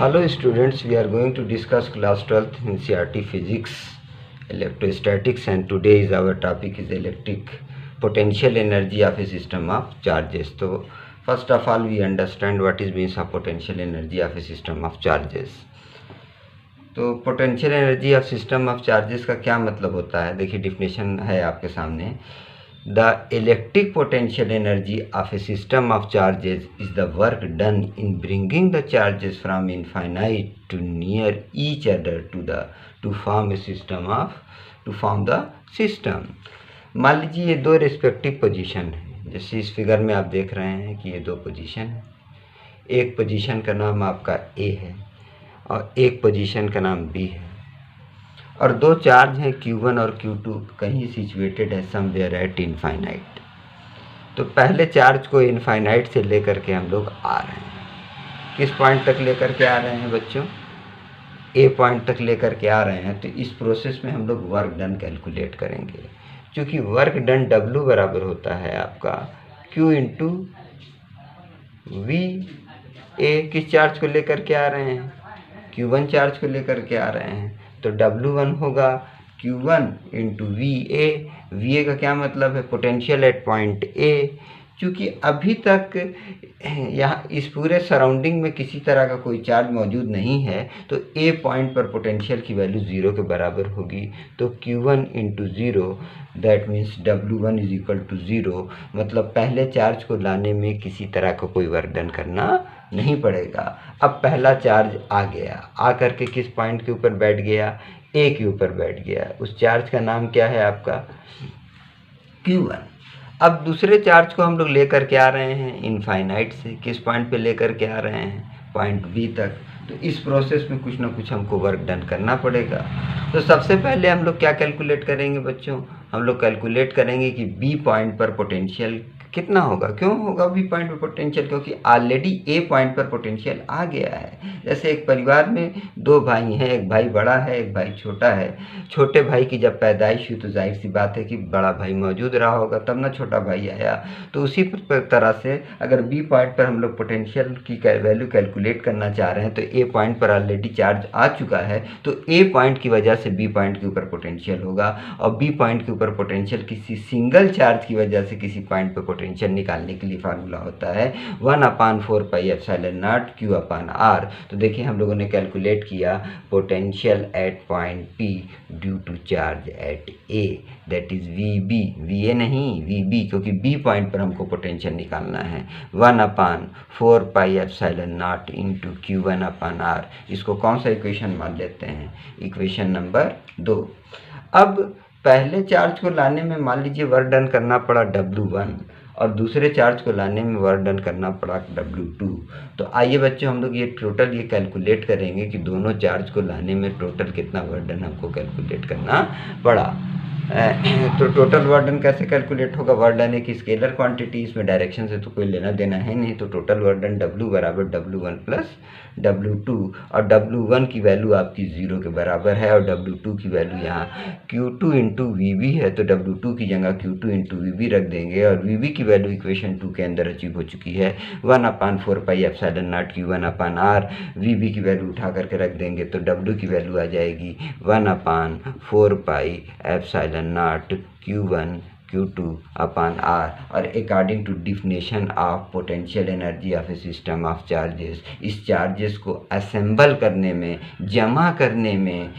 Hello students, we are going to discuss class 12th NCERT physics, electrostatics, and today's our topic is electric potential energy of a system of charges. So first of all we understand what is means of potential energy of a system of charges. तो potential energy of system of charges का क्या मतलब होता है, देखिए definition है आपके सामने. The electric potential energy of a system of charges is the work done in bringing the charges from infinite to near each other to form the system. मान लीजिए ये दो रिस्पेक्टिव पोजीशन है, जैसे इस फिगर में आप देख रहे हैं कि ये दो पोजीशन है. एक पोजीशन का नाम आपका A है और एक पोजीशन का नाम B है, और दो चार्ज हैं Q1 और Q2 कहीं सिचुएटेड है समवेयर एट इनफाइनाइट. तो पहले चार्ज को इनफाइनाइट से लेकर के हम लोग आ रहे हैं. किस पॉइंट तक लेकर के आ रहे हैं बच्चों? A पॉइंट तक लेकर के आ रहे हैं. तो इस प्रोसेस में हम लोग वर्क डन कैलकुलेट करेंगे. क्योंकि वर्क डन W बराबर होता है आपका Q इंटू V. A किस चार्ज को लेकर के आ रहे हैं? Q1 चार्ज को लेकर के आ रहे हैं. तो W1 होगा Q1 इंटू VA. VA का क्या मतलब है? Potential at point A. क्योंकि अभी तक यहाँ इस पूरे सराउंडिंग में किसी तरह का कोई चार्ज मौजूद नहीं है, तो A पॉइंट पर पोटेंशियल की वैल्यू 0 के बराबर होगी. तो Q1 into 0 that means W1 is equal to 0. मतलब पहले चार्ज को लाने में किसी तरह का कोई वर्क डन करना नहीं पड़ेगा. अब पहला चार्ज आ गया, आ करके किस पॉइंट के ऊपर बैठ गया? A के ऊपर बैठ गया. उस चार्ज का नाम क्या है आपका? Q1. अब दूसरे चार्ज को हम लोग लेकर के आ रहे हैं इनफाइनाइट से. किस पॉइंट पे लेकर के आ रहे हैं? पॉइंट B तक. तो इस प्रोसेस में कुछ ना कुछ हमको वर्क डन करना पड़ेगा. तो सबसे पहले हम लोग क्या कैलकुलेट करेंगे बच्चों? हम लोग कैलकुलेट करेंगे कि B पॉइंट पर पोटेंशियल कितना होगा. क्यों होगा B पॉइंट पर पोटेंशियल? क्योंकि ऑलरेडी A पॉइंट पर पोटेंशियल आ गया है. जैसे एक परिवार में दो भाई हैं, एक भाई बड़ा है एक भाई छोटा है. छोटे भाई की जब पैदाइश हुई तो जाहिर सी बात है कि बड़ा भाई मौजूद रहा होगा, तब ना छोटा भाई आया. तो उसी तरह से अगर B पॉइंट पर हम लोग पोटेंशियल की वैल्यू कैलकुलेट करना चाह रहे हैं तो A पॉइंट पर ऑलरेडी चार्ज आ चुका है, तो A पॉइंट की वजह से B पॉइंट के ऊपर पोटेंशियल होगा, और B पॉइंट के ऊपर पोटेंशियल किसी सिंगल चार्ज की वजह से किसी पॉइंट पर पोटेंशियल निकालने के लिए फार्मूला होता है 1/4 पाई एप्सिलॉन नॉट Q/R. तो देखिए हम लोगों ने कैलकुलेट किया potential at point P due to charge at A, that is VB. VA नहीं VB, क्योंकि B पॉइंट पर हमको पोटेंशियल निकालना है. 1/4 pi epsilon not into Q1/R. इसको कौन सा इक्वेशन मान लेते हैं? Equation number 2. अब पहले चार्ज को लाने में मान लीजिए वर्क डन करना पड़ा W1, और दूसरे चार्ज को लाने में वर्क डन करना पड़ा W2. तो आइए बच्चों हम लोग ये टोटल ये कैलकुलेट करेंगे कि दोनों चार्ज को लाने में टोटल कितना वर्क डन हमको कैलकुलेट करना पड़ा. तो टोटल वर्क डन कैसे कैलकुलेट होगा? वर्क डन एक स्केलर क्वांटिटी, इसमें डायरेक्शन से तो कोई लेना देना है नहीं. तो टोटल वर्क डन W बराबर W1 प्लस W2, और W1 की वैल्यू आपकी 0 के बराबर है, और W2 की वैल्यू यहाँ Q2 इंटू VB है. तो W2 की जगह Q2 इंटू VB रख देंगे, और VB की वैल्यू इक्वेशन 2 के अंदर अचीव हो चुकी है 1/4 pi epsilon not Q1/R. VB की वैल्यू उठा करके रख देंगे तो W की वैल्यू आ जाएगी 1/4 pi epsilon not Q1 Q2/R. और according to definition of potential energy of a system of charges, इस चार्जेस को असेंबल करने में, जमा करने में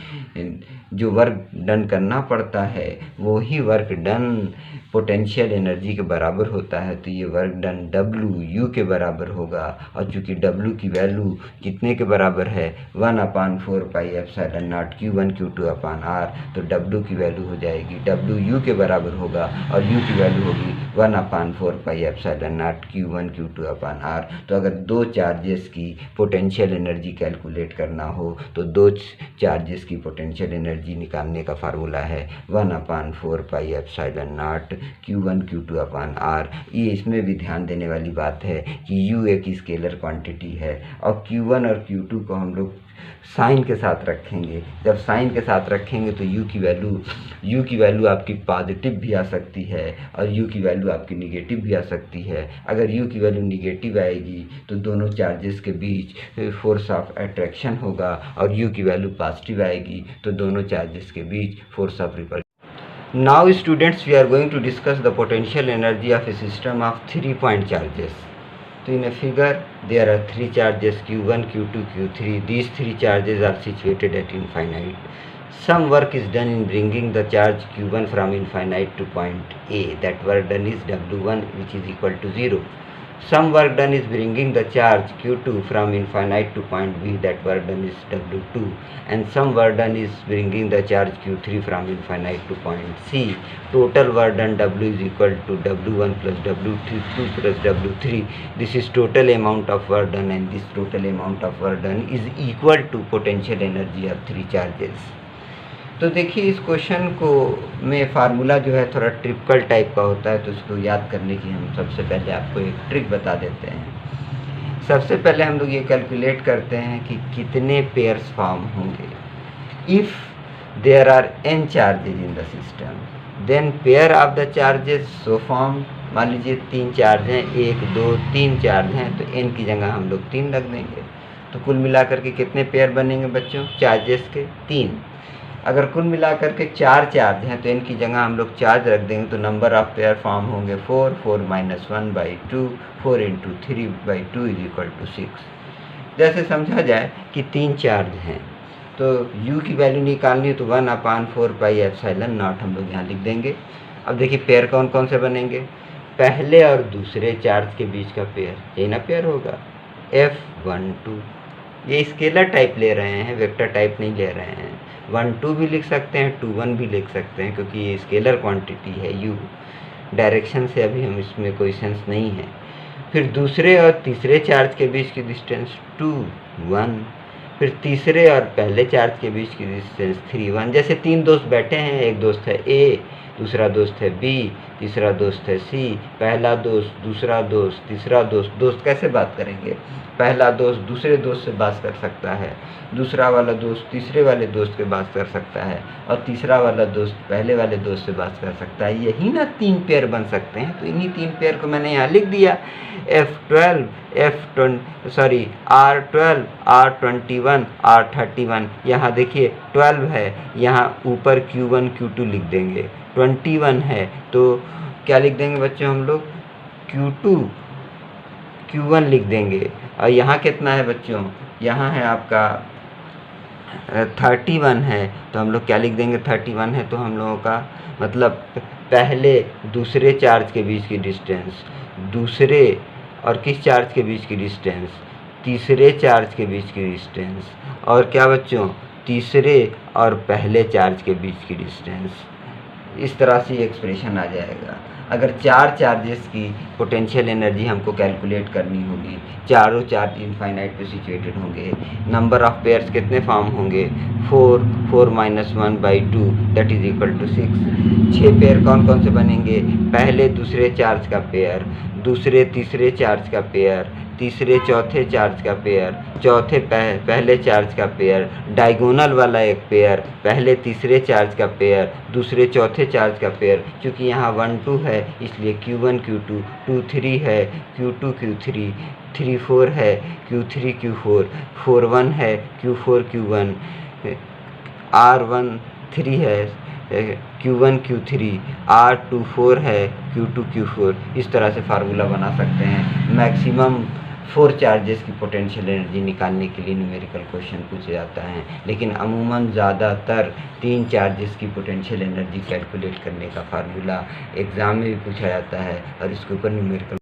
जो वर्क डन करना पड़ता है वो ही वर्क डन पोटेंशियल एनर्जी के बराबर होता है. तो ये वर्क डन WU के बराबर होगा, और चूँकि W की वैल्यू कितने के बराबर है? 1/4 pi epsilon not Q1 Q2/R. तो W की वैल्यू हो जाएगी WU के बराबर होगा, और U की वैल्यू होगी 1/4 pi epsilon not Q1 Q2/R. तो अगर दो चार्जेस की पोटेंशियल एनर्जी कैलकुलेट करना हो तो दो चार्जेस की पोटेंशियल एनर्जी निकालने का फार्मूला है 1/4 pi epsilon not Q1 Q2/R. ये इसमें भी ध्यान देने वाली बात है कि U एक स्केलर क्वांटिटी है, और Q1 और Q2 को हम लोग साइन के साथ रखेंगे। जब साइन के साथ रखेंगे तो यू की वैल्यू आपकी पॉजिटिव भी आ सकती है और यू की वैल्यू आपकी निगेटिव भी आ सकती है। अगर यू की वैल्यू निगेटिव आएगी तो दोनों चार्जेस के बीच फोर्स ऑफ अट्रैक्शन होगा और यू की वैल्यू पॉजिटिव आएगी तो दोनों चार्जेस के बीच force of repulsion. Now students, we are going to discuss the potential energy of a system of 3-point charges. So in a figure there are 3 charges Q1, Q2, Q3. These 3 charges are situated at infinite. Some work is done in bringing the charge Q1 from infinite to point A. That work done is W1, which is equal to 0. Some work done is bringing the charge Q2 from infinite to point B. That work done is W2. And some work done is bringing the charge Q3 from infinite to point C. Total work done W is equal to W1 plus W2 plus W3. This is total amount of work done, and this total amount of work done is equal to potential energy of 3 charges. तो देखिए इस question को में formula जो है थोड़ा triple type का होता है, तो इसको याद करने की हम सबसे पहले आपको एक ट्रिक बता देते हैं। सबसे पहले हम लोग ये कैलकुलेट करते हैं कि कितने पेयर्स फॉर्म होंगे। If there are n charges in the system then pair of the charges so form. मान लीजिए 3 चार्ज हैं, 1 2 3 चार्ज हैं, तो n की जगह हम लोग 3 रख देंगे। तो कुल मिलाकर के कितने पेयर बनेंगे बच्चों चार्जेस के? 3। अगर कुल मिलाकर के 4 चार्ज हैं तो इनकी जगह हम लोग चार्ज रख देंगे तो नंबर ऑफ पेयर फॉर्म होंगे 4, 4 - 1/2, 4 × 3/2 इज इक्वल टू 6। जैसे समझा जाए कि 3 चार्ज हैं तो u की वैल्यू निकालनी है तो 1/4πε0 हम लोग यहाँ लिख देंगे। अब देखिए पेयर कौन कौन से बनेंगे। पहले और दूसरे चार्ज के बीच का पेयर, यही ना पेयर होगा, F12। ये स्केलर टाइप ले रहे हैं, वेक्टर टाइप नहीं ले रहे हैं। 1 2 भी लिख सकते हैं, 2 1 भी लिख सकते हैं, क्योंकि ये स्केलर क्वांटिटी है u। डायरेक्शन से अभी हम इसमें कोई सेंस नहीं है। फिर दूसरे और तीसरे चार्ज के बीच की डिस्टेंस 2 1। फिर तीसरे और पहले चार्ज के बीच की डिस्टेंस 3 1। जैसे 3 दोस्त बैठे हैं, एक दोस्त है A, दूसरा दोस्त है B, तीसरा दोस्त है C। पहला दोस्त, दूसरा दोस्त, तीसरा दोस्त। दोस्त कैसे बात करेंगे? पहला दोस्त दूसरे दोस्त से बात कर सकता है, दूसरा वाला दोस्त तीसरे वाले दोस्त से बात कर सकता है और तीसरा वाला दोस्त पहले वाले दोस्त से बात कर सकता है। यही ना 3 पेयर बन सकते हैं। तो इन्हीं 3 पेयर को मैंने यहाँ लिख दिया, R12, R21, R31। यहाँ देखिए 12 है, यहाँ ऊपर Q1 Q2 लिख देंगे। 21 है तो क्या लिख देंगे बच्चों हम लोग? Q1 लिख देंगे। और यहाँ कितना है बच्चों? यहाँ है आपका 31 है तो हम लोग क्या लिख देंगे? 31 है तो हम लोगों का मतलब पहले दूसरे चार्ज के बीच की डिस्टेंस, दूसरे और किस चार्ज के बीच की डिस्टेंस? तीसरे चार्ज के बीच की डिस्टेंस। और क्या बच्चों? तीसरे और पहले चार्ज के बीच की डिस्टेंस। इस तरह से एक्सप्रेशन आ जाएगा। अगर 4 चार्जेस की पोटेंशियल एनर्जी हमको कैलकुलेट करनी होगी, चारों चार्ज इनफाइनाइट पे सिचुएटेड होंगे, नंबर ऑफ पेयर्स कितने फॉर्म होंगे? 4, 4 - 1/2 that is equal to 6। 6 pair कौन कौन से बनेंगे? पहले दूसरे चार्ज का पेयर, दूसरे तीसरे चार्ज का पेयर, तीसरे चौथे चार्ज का पेयर, चौथे पहले चार्ज का पेयर, डायगोनल वाला एक पेयर, पहले तीसरे चार्ज का पेयर, दूसरे चौथे चार्ज का पेयर। क्योंकि यहाँ 1 2 है इसलिए Q1 Q2, 2 3 है, Q2 Q3, 3 4 है, Q3 Q4, 4 1 है, Q4 Q1, R1 3 है, Q1 Q3, R2 4 है, Q2 Q4। इस तरह से फार्मूला बना सकते हैं। मैक्सिमम 4 चार्जेस की पोटेंशियल एनर्जी निकालने के लिए न्यूमेरिकल क्वेश्चन पूछे जाता है, लेकिन अमूमन ज़्यादातर 3 चार्जेस की पोटेंशियल एनर्जी कैलकुलेट करने का फार्मूला एग्ज़ाम में भी पूछा जाता है और इसके ऊपर न्यूमेरिकल